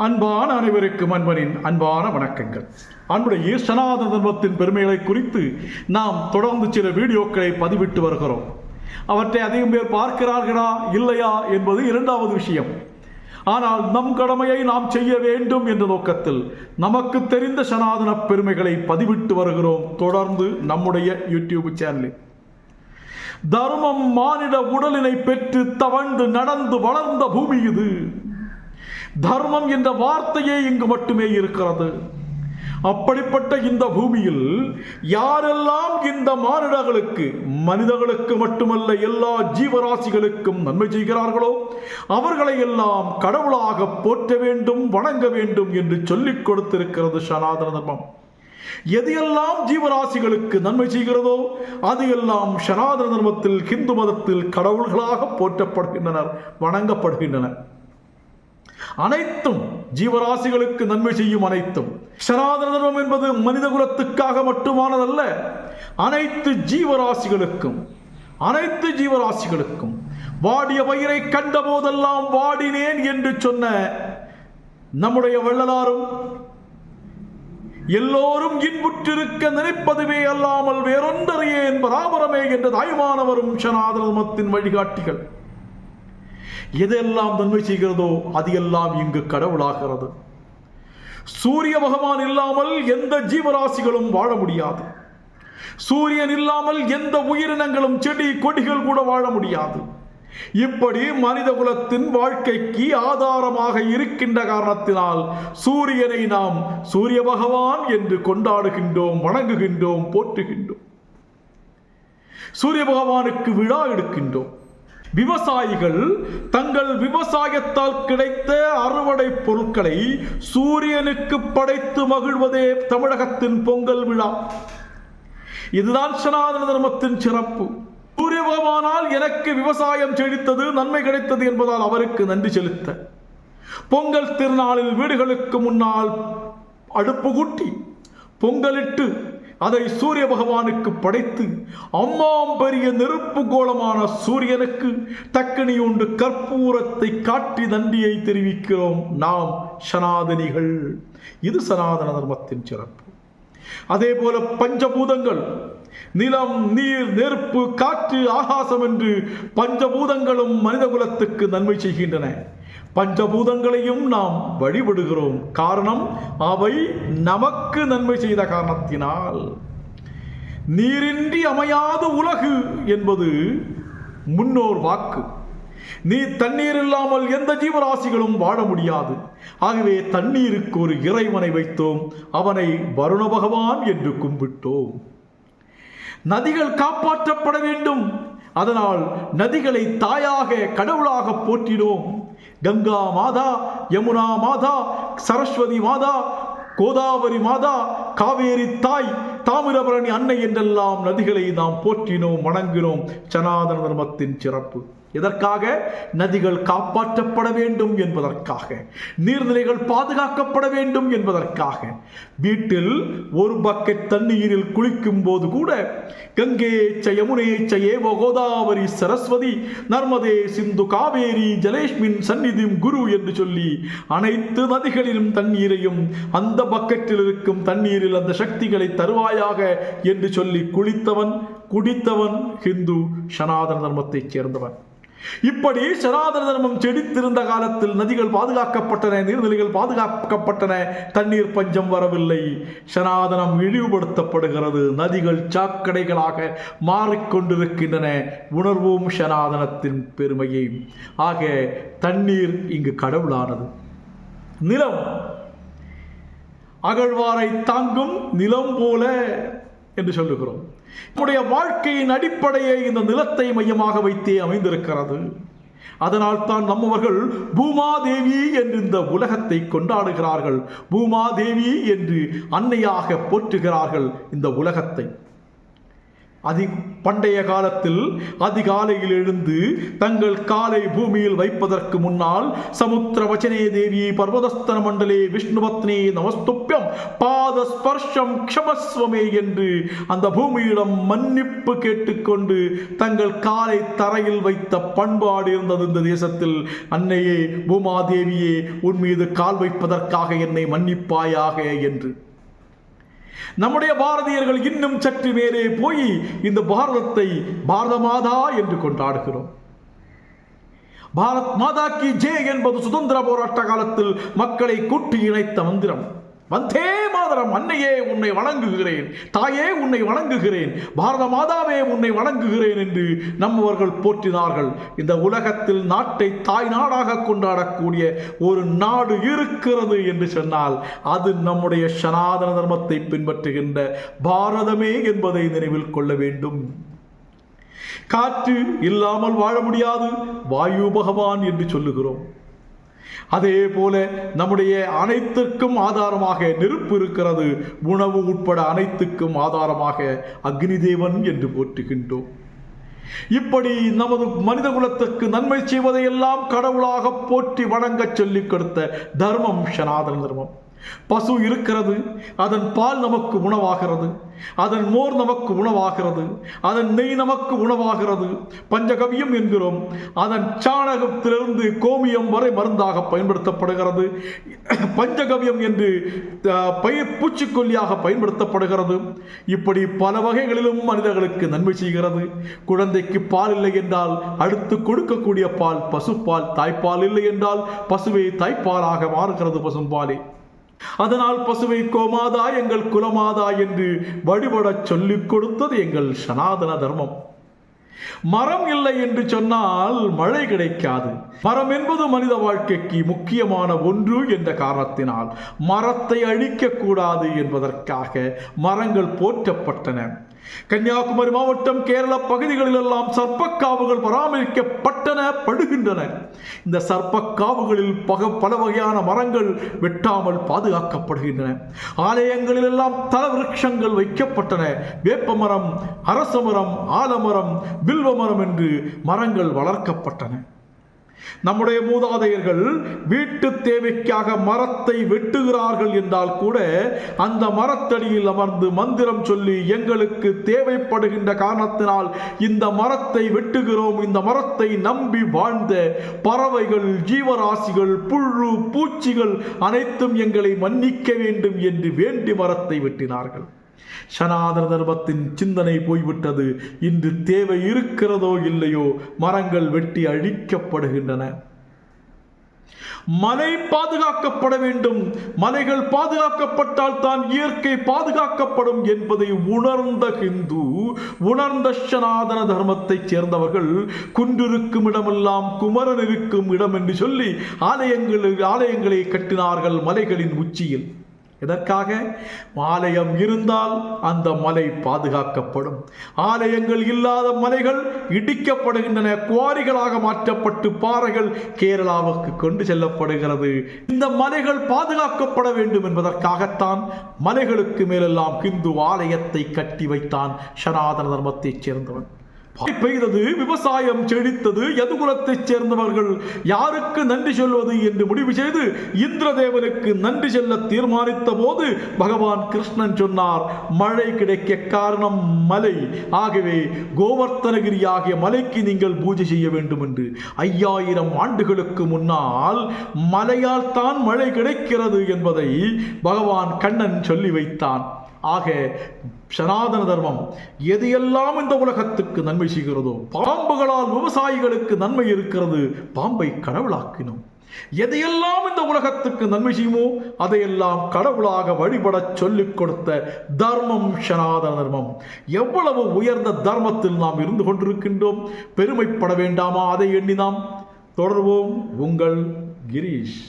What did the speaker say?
அன்பான அனைவருக்கும் அன்பனின் அன்பான வணக்கங்கள். அன்புடைய சனாதன தர்மத்தின் பெருமைகளை குறித்து நாம் தொடர்ந்து சில வீடியோக்களை பதிவிட்டு வருகிறோம். அவற்றை அதிகம் பேர் பார்க்கிறார்களா இல்லையா என்பது இரண்டாவது விஷயம். ஆனால் நம் கடமையை நாம் செய்ய வேண்டும் என்ற நோக்கத்தில் நமக்கு தெரிந்த சனாதன பெருமைகளை பதிவிட்டு வருகிறோம். தொடர்ந்து நம்முடைய யூடியூப் சேனலில் தர்மம் மானிட உடலினை பெற்று தவழ்ந்து நடந்து வளர்ந்த பூமி இது. தர்மம் என்ற வார்த்தையே இங்கு மட்டுமே இருக்கிறது. அப்படிப்பட்ட இந்த பூமியில் யாரெல்லாம் இந்த மானிடர்களுக்கு, மனிதர்களுக்கு மட்டுமல்ல எல்லா ஜீவராசிகளுக்கும் நன்மை செய்கிறார்களோ அவர்களை எல்லாம் கடவுளாக போற்ற வேண்டும், வணங்க வேண்டும் என்று சொல்லிக் கொடுத்திருக்கிறது சனாதன தர்மம். எது எல்லாம் ஜீவராசிகளுக்கு நன்மை செய்கிறதோ அது எல்லாம் சனாதன தர்மத்தில், ஹிந்து மதத்தில் கடவுள்களாக போற்றப்படுகின்றனர், வணங்கப்படுகின்றனர். அனைத்தும் ஜீவராசிகளுக்கு நன்மை செய்யும் அனைத்தும். சனாதன தர்மம் என்பது மனித குலத்துக்காக மட்டுமானதல்ல, அனைத்து ஜீவராசிகளுக்கும் வாடிய பயிரை கண்ட போதெல்லாம் வாடினேன் என்று சொன்ன நம்முடைய வள்ளலாரும், எல்லோரும் இன்புற்றிருக்க நினைப்பதுவே அல்லாமல் வேறொன்றறியேன் பராபரமே என்ற தாய்மானவரும் சனாதன தர்மத்தின் வழிகாட்டிகள். எதெல்லாம் நன்மை செய்கிறதோ அது எல்லாம் இங்கு கடவுளாகிறது. சூரிய பகவான் இல்லாமல் எந்த ஜீவராசிகளும் வாழ முடியாது. சூரியன் இல்லாமல் எந்த உயிரினங்களும், செடி கொடிகள் கூட வாழ முடியாது. இப்படி மனித குலத்தின் வாழ்க்கைக்கு ஆதாரமாக இருக்கின்ற காரணத்தினால் சூரியனை நாம் சூரிய பகவான் என்று கொண்டாடுகின்றோம், வணங்குகின்றோம், போற்றுகின்றோம். சூரிய பகவானுக்கு விழா எடுக்கின்றோம். விவசாயிகள் தங்கள் விவசாயத்தால் கிடைத்த அறுவடை பொருட்களை சூரியனுக்கு படைத்து மகிழ்வதே தமிழகத்தின் பொங்கல் விழா. இதுதான் சனாதன தர்மத்தின் சிறப்பு. சூரிய பகவானால் எனக்கு விவசாயம் செழித்தது, நன்மை கிடைத்தது என்பதால் அவருக்கு நன்றி செலுத்த பொங்கல் திருநாளில் வீடுகளுக்கு முன்னால் அடுப்பு கூட்டி பொங்கலிட்டு அதை சூரிய பகவானுக்கு படைத்து அம்மாம் பெரிய நெருப்பு கோலமான சூரியனுக்கு தக்கனி உண்டு கற்பூரத்தை காட்டி நன்றியை தெரிவிக்கிறோம் நாம் சனாதனிகள். இது சனாதன தர்மத்தின் சிறப்பு. அதே போல பஞ்சபூதங்கள், நிலம், நீர், நெருப்பு, காற்று, ஆகாசம் என்று பஞ்சபூதங்களும் மனித குலத்துக்கு நன்மை செய்கின்றன. பஞ்சபூதங்களையும் நாம் வழிபடுகிறோம். காரணம், அவை நமக்கு நன்மை செய்த காரணத்தினால். நீரின்றி அமையாது உலகு என்பது முன்னோர் வாக்கு. தண்ணீர் இல்லாமல் எந்த ஜீவராசிகளும் வாழ முடியாது. ஆகவே தண்ணீருக்கு ஒரு இறைவனை வைத்தோம், அவனை வருண பகவான் என்று கும்பிட்டோம். நதிகள் காப்பாற்றப்பட வேண்டும், அதனால் நதிகளை தாயாக, கடவுளாக போற்றினோம். கங்கா மாதா, யமுனா மாதா, சரஸ்வதி மாதா, கோதாவரி மாதா, காவேரி தாய், தாமிரபரணி அன்னை என்றெல்லாம் நதிகளை நாம் போற்றினோம், வணங்கினோம். சனாதன தர்மத்தின் சிறப்பு. எதற்காக? நதிகள் காப்பாற்றப்பட வேண்டும் என்பதற்காக, நீர்நிலைகள் பாதுகாக்கப்பட வேண்டும் என்பதற்காக. வீட்டில் ஒரு பக்கெட் தண்ணீரில் குளிக்கும் போது கூட கங்கே யமுனே ஏவ கோதாவரி சரஸ்வதி நர்மதே சிந்து காவேரி ஜலேஷ்மின் சந்நிதிம் குரு என்று சொல்லி அனைத்து நதிகளிலும் தண்ணீரையும் அந்த பக்கெட்டில் இருக்கும் தண்ணீரில் அந்த சக்திகளை தருவாயாக என்று சொல்லி குடித்தவன் ஹிந்து சனாதன தர்மத்தைச் சேர்ந்தவன். இப்படி சனாதன தர்மம் செழித்திருந்த காலத்தில் நதிகள் பாதுகாக்கப்பட்டன, நீர்நிலைகள் பாதுகாக்கப்பட்டன, தண்ணீர் பஞ்சம் வரவில்லை. சனாதனம் இழிவுபடுத்தப்படுகிறது, நதிகள் சாக்கடைகளாக மாறிக்கொண்டிருக்கின்றன. உணர்வோம் சனாதனத்தின் பெருமையை. ஆக தண்ணீர் இங்கு கடவுளானது. நிலம் அகழ்வாரை தாங்கும் நிலம் போல என்று சொல்லுகிறோம். நம்முடைய வாழ்க்கையின் அடிப்படையை இந்த நிலத்தை மையமாக வைத்தே அமைந்திருக்கிறது. அதனால் தான் நம்மவர்கள் பூமாதேவி என்று இந்த உலகத்தை கொண்டாடுகிறார்கள். பூமாதேவி என்று அன்னையாக போற்றுகிறார்கள் இந்த உலகத்தை. பண்டைய காலத்தில் அதிகாலையில் எழுந்து தங்கள் காலை பூமியில் வைப்பதற்கு முன்னால் சமுத்திர வச்சனே தேவி பர்வதஸ்தன மண்டலே விஷ்ணுபத்னே நமஸ்துப்யம் பாத ஸ்பர்ஷம் க்ஷமஸ்வமே என்று அந்த பூமியிடம் மன்னிப்பு கேட்டுக்கொண்டு தங்கள் காலை தரையில் வைத்த பண்பாடு இருந்தது இந்த தேசத்தில். அன்னையே பூமாதேவியே, உன் மீது கால் வைப்பதற்காக என்னை மன்னிப்பாயாக என்று. நம்முடைய பாரதியர்கள் இன்னும் சற்று மேலே போய் இந்த பாரதத்தை பாரத மாதா என்று கொண்டாடுகிறோம். பாரத் மாதா கி ஜெய் என்பது சுதந்திர போராட்ட காலத்தில் மக்களை கூட்டி இணைத்த மந்திரம். வந்தே மாதரம். அன்னையே உன்னை வணங்குகிறேன், தாயே உன்னை வணங்குகிறேன், பாரத மாதாவே உன்னை வணங்குகிறேன் என்று நம்மவர்கள் போற்றினார்கள். இந்த உலகத்தில் நாட்டை தாய் நாடாக கொண்டாடக்கூடிய ஒரு நாடு இருக்கிறது என்று சொன்னால் அது நம்முடைய சனாதன தர்மத்தை பின்பற்றுகின்ற பாரதமே என்பதை நினைவில் கொள்ள வேண்டும். காற்று இல்லாமல் வாழ முடியாது, வாயு பகவான் என்று சொல்லுகிறோம். அதே போல நம்முடைய அனைத்திற்கும் ஆதாரமாக நெருப்பு இருக்கிறது. உணவு உட்பட அனைத்துக்கும் ஆதாரமாக அக்னி தேவன் என்று போற்றுகின்றோம். இப்படி நமது மனித குலத்துக்கு நன்மை செய்வதையெல்லாம் கடவுளாக போற்றி வணங்க சொல்லிக் கொடுத்த தர்மம் சனாதன தர்மம். பசு இருக்கிறது, அதன் பால் நமக்கு உணவாகிறது, அதன் மோர் நமக்கு உணவாகிறது, அதன் நெய் நமக்கு உணவாகிறது. பஞ்சகவியம் என்கிறோம். அதன் சாணகத்திலிருந்து கோமியம் வரை மருந்தாக பயன்படுத்தப்படுகிறது. பஞ்சகவியம் என்று பயிர் பூச்சிக்கொல்லியாக பயன்படுத்தப்படுகிறது. இப்படி பல வகைகளிலும் மனிதர்களுக்கு நன்மை செய்கிறது. குழந்தைக்கு பால் இல்லை என்றால் அடுத்து கொடுக்கக்கூடிய பால் பசுப்பால். தாய்ப்பால் இல்லை என்றால் பசுவை தாய்ப்பாலாக மாறுகிறது பசும்பாலே. அதனால் பசுவை கோமாதா எங்கள் குலமாதா என்று வழிபட சொல்லிக் கொடுத்தது எங்கள் சனாதன தர்மம். மரம் இல்லை என்று சொன்னால் மழை கிடைக்காது. மரம் என்பது மனித வாழ்க்கைக்கு முக்கியமான ஒன்று என்ற காரணத்தினால் மரத்தை அழிக்க கூடாது என்பதற்காக மரங்கள் போற்றப்பட்டன. கன்னியாகுமரி மாவட்டம், கேரள பகுதிகளில் எல்லாம் சர்ப்பக்காவுகள் படுகின்றன. இந்த சர்ப்பக்காவுகளில் பல வகையான மரங்கள் வெட்டாமல் பாதுகாக்கப்படுகின்றன. ஆலயங்களில் எல்லாம் தல விருட்சங்கள் வைக்கப்பட்டன. வேப்பமரம், அரச மரம், ஆலமரம், வில்வ மரம் என்று மரங்கள் வளர்க்கப்பட்டன. நம்முடைய மூதாதையர்கள் வீட்டு தேவைக்காக மரத்தை வெட்டுகிறார்கள் என்றால் கூட அந்த மரத்தடியில் அமர்ந்து மந்திரம் சொல்லி எங்களுக்கு தேவைப்படுகின்ற காரணத்தினால் இந்த மரத்தை வெட்டுகிறோம், இந்த மரத்தை நம்பி வாழ்ந்த பறவைகள், ஜீவராசிகள், புழு பூச்சிகள் அனைத்தும் எங்களை மன்னிக்க வேண்டும் என்று வேண்டி மரத்தை வெட்டினார்கள். சனாதன தர்மத்தின் சிந்தனை போய்விட்டது. இன்று தேவை இருக்கிறதோ இல்லையோ மரங்கள் வெட்டி அழிக்கப்படுகின்றன. மலை பாதுகாக்கப்பட வேண்டும். மலைகள் பாதுகாக்கப்பட்டால் தான் இயற்கை பாதுகாக்கப்படும் என்பதை உணர்ந்த ஹிந்து, உணர்ந்த சனாதன தர்மத்தைச் சேர்ந்தவர்கள் குன்றிருக்கும் இடமெல்லாம் குமரன் இருக்கும் இடம் என்று சொல்லி ஆலயங்களை கட்டினார்கள் மலைகளின் உச்சியில். எதற்காக? ஆலயம் இருந்தால் அந்த மலை பாதுகாக்கப்படும். ஆலயங்கள் இல்லாத மலைகள் இடிக்கப்படுகின்றன, குவாரிகளாக மாற்றப்பட்டு பாறைகள் கேரளாவுக்கு கொண்டு செல்லப்படுகிறது. இந்த மலைகள் பாதுகாக்கப்பட வேண்டும் என்பதற்காகத்தான் மலைகளுக்கு மேலெல்லாம் ஹிந்து ஆலயத்தை கட்டி வைத்தான் சனாதன தர்மத்தைச் சேர்ந்தவன். பெய்தது, விவசாயம் செழித்தது. யதுகுலத்தைச் சேர்ந்தவர்கள் யாருக்கு நன்றி சொல்வது என்று முடிவு செய்து இந்திரதேவனுக்கு நன்றி சொல்ல தீர்மானித்த போது பகவான் கிருஷ்ணன் சொன்னார், மழை கிடைக்க காரணம் மலை. ஆகவே கோவர்த்தனகிரி ஆகிய மலைக்கு நீங்கள் பூஜை செய்ய வேண்டும் என்று. 5000 ஆண்டுகளுக்கு முன்னால் மலையால் தான் மழை கிடைக்கிறது என்பதை பகவான் கண்ணன் சொல்லி வைத்தான். ஆக சனாதன தர்மம் எதையெல்லாம் இந்த உலகத்துக்கு நன்மை செய்கிறதோ, பாம்புகளால் விவசாயிகளுக்கு நன்மை இருக்கிறது, பாம்பை கடவுளாக்கினோம். எதையெல்லாம் இந்த உலகத்துக்கு நன்மை செய்யுமோ அதையெல்லாம் கடவுளாக வழிபட சொல்லிக் கொடுத்த தர்மம் சனாதன தர்மம். எவ்வளவு உயர்ந்த தர்மத்தில் நாம் இருந்து கொண்டிருக்கின்றோம். பெருமைப்பட வேண்டாமா? அதை எண்ணி நாம் தொடர்வோம். உங்கள் கிரீஷ்.